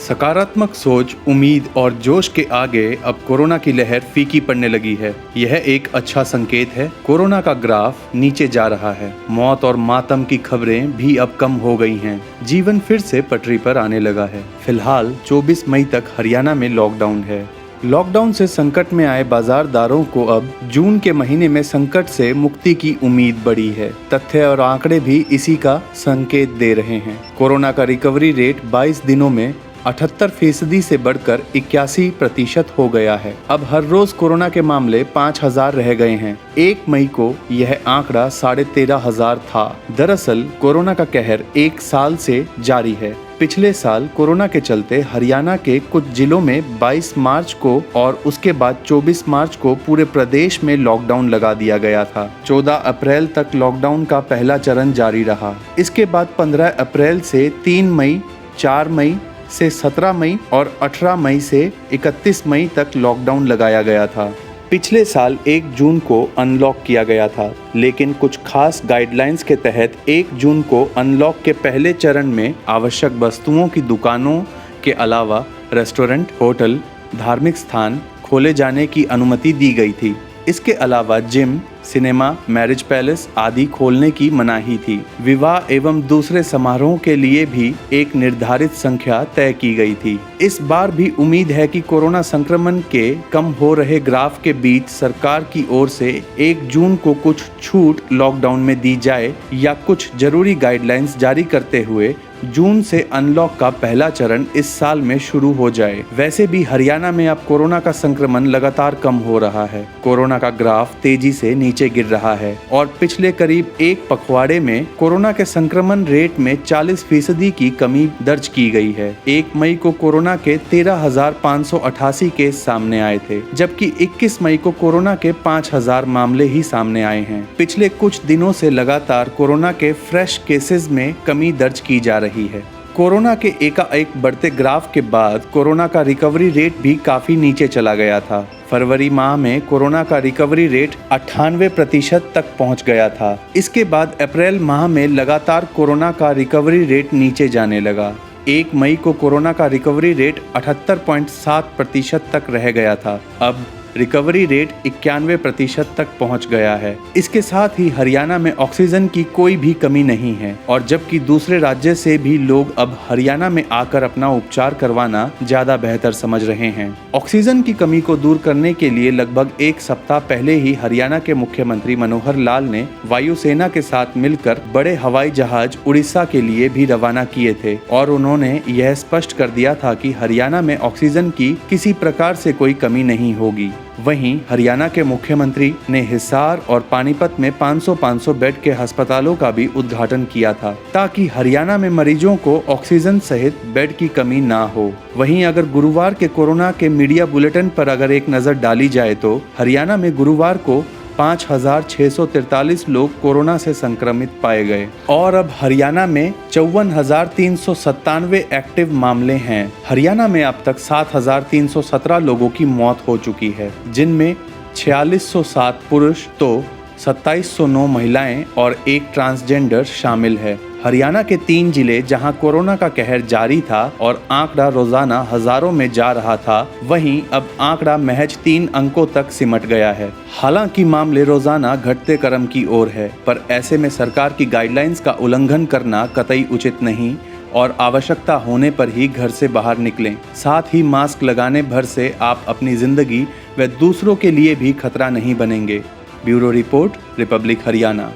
सकारात्मक सोच, उम्मीद और जोश के आगे अब कोरोना की लहर फीकी पड़ने लगी है। यह एक अच्छा संकेत है। कोरोना का ग्राफ नीचे जा रहा है। मौत और मातम की खबरें भी अब कम हो गई हैं। जीवन फिर से पटरी पर आने लगा है। फिलहाल 24 मई तक हरियाणा में लॉकडाउन है। लॉकडाउन से संकट में आए बाजारदारों को अब जून के महीने में संकट से मुक्ति की उम्मीद बढ़ी है। तथ्य और आंकड़े भी इसी का संकेत दे रहे हैं। कोरोना का रिकवरी रेट 22 दिनों में 78% से बढ़कर 81% हो गया है। अब हर रोज कोरोना के मामले 5000 रह गए हैं। 1 मई को यह आंकड़ा 13,500 था। दरअसल कोरोना का कहर 1 साल से जारी है। पिछले साल कोरोना के चलते हरियाणा के कुछ जिलों में 22 मार्च को और उसके बाद 24 मार्च को पूरे प्रदेश में लॉकडाउन लगा दिया गया था। 14 अप्रैल तक लॉकडाउन का पहला चरण जारी रहा। इसके बाद 15 अप्रैल से 3 मई, 4 मई से 17 मई और 18 मई से 31 मई तक लॉकडाउन लगाया गया था। पिछले साल 1 जून को अनलॉक किया गया था, लेकिन कुछ खास गाइडलाइंस के तहत 1 जून को अनलॉक के पहले चरण में आवश्यक वस्तुओं की दुकानों के अलावा रेस्टोरेंट, होटल, धार्मिक स्थान खोले जाने की अनुमति दी गई थी। इसके अलावा जिम, सिनेमा, मैरिज पैलेस आदि खोलने की मनाही थी। विवाह एवं दूसरे समारोह के लिए भी एक निर्धारित संख्या तय की गई थी। इस बार भी उम्मीद है कि कोरोना संक्रमण के कम हो रहे ग्राफ के बीच सरकार की ओर से 1 जून को कुछ छूट लॉकडाउन में दी जाए या कुछ जरूरी गाइडलाइंस जारी करते हुए जून से अनलॉक का पहला चरण इस साल में शुरू हो जाए। वैसे भी हरियाणा में अब कोरोना का संक्रमण लगातार कम हो रहा है। कोरोना का ग्राफ तेजी से नीचे गिर रहा है और पिछले करीब 1 पखवाड़े में कोरोना के संक्रमण रेट में 40% की कमी दर्ज की गई है। 1 मई को कोरोना के 13,588 केस सामने आए थे, जबकि 21 मई को कोरोना के 5,000 मामले ही सामने आए हैं। पिछले कुछ दिनों से लगातार कोरोना के फ्रेश केसेस में कमी दर्ज की जा रही है। कोरोना के एकाएक बढ़ते ग्राफ के बाद कोरोना का रिकवरी रेट भी काफी नीचे चला गया था। फरवरी माह में कोरोना का रिकवरी रेट 98% तक पहुंच गया था। इसके बाद अप्रैल माह में लगातार कोरोना का रिकवरी रेट नीचे जाने लगा। 1 मई को कोरोना का रिकवरी रेट 78.7% तक रह गया था। अब रिकवरी रेट 91% तक पहुंच गया है। इसके साथ ही हरियाणा में ऑक्सीजन की कोई भी कमी नहीं है और जबकि दूसरे राज्य से भी लोग अब हरियाणा में आकर अपना उपचार करवाना ज्यादा बेहतर समझ रहे हैं। ऑक्सीजन की कमी को दूर करने के लिए लगभग 1 सप्ताह पहले ही हरियाणा के मुख्यमंत्री मनोहर लाल ने वायुसेना के साथ मिलकर बड़े हवाई जहाज उड़ीसा के लिए भी रवाना किए थे और उन्होंने यह स्पष्ट कर दिया था कि हरियाणा में ऑक्सीजन की किसी प्रकार से कोई कमी नहीं होगी। वहीं हरियाणा के मुख्यमंत्री ने हिसार और पानीपत में 500 बेड के अस्पतालों का भी उद्घाटन किया था, ताकि हरियाणा में मरीजों को ऑक्सीजन सहित बेड की कमी ना हो। वहीं अगर गुरुवार के कोरोना के मीडिया बुलेटिन पर अगर एक नजर डाली जाए तो हरियाणा में गुरुवार को 5,643 लोग कोरोना से संक्रमित पाए गए और अब हरियाणा में 54,397 एक्टिव मामले हैं। हरियाणा में अब तक 7,317 लोगों की मौत हो चुकी है, जिनमें 4607 पुरुष तो 2709 महिलाएं और 1 ट्रांसजेंडर शामिल है। हरियाणा के 3 जिले जहां कोरोना का कहर जारी था और आंकड़ा रोजाना हजारों में जा रहा था, वहीं अब आंकड़ा महज 3 अंकों तक सिमट गया है। हालांकि मामले रोजाना घटते क्रम की ओर है, पर ऐसे में सरकार की गाइडलाइंस का उल्लंघन करना कतई उचित नहीं और आवश्यकता होने पर ही घर से बाहर निकलें। साथ ही मास्क लगाने भर से आप अपनी जिंदगी व दूसरों के लिए भी खतरा नहीं बनेंगे। Bureau report, Republic Haryana.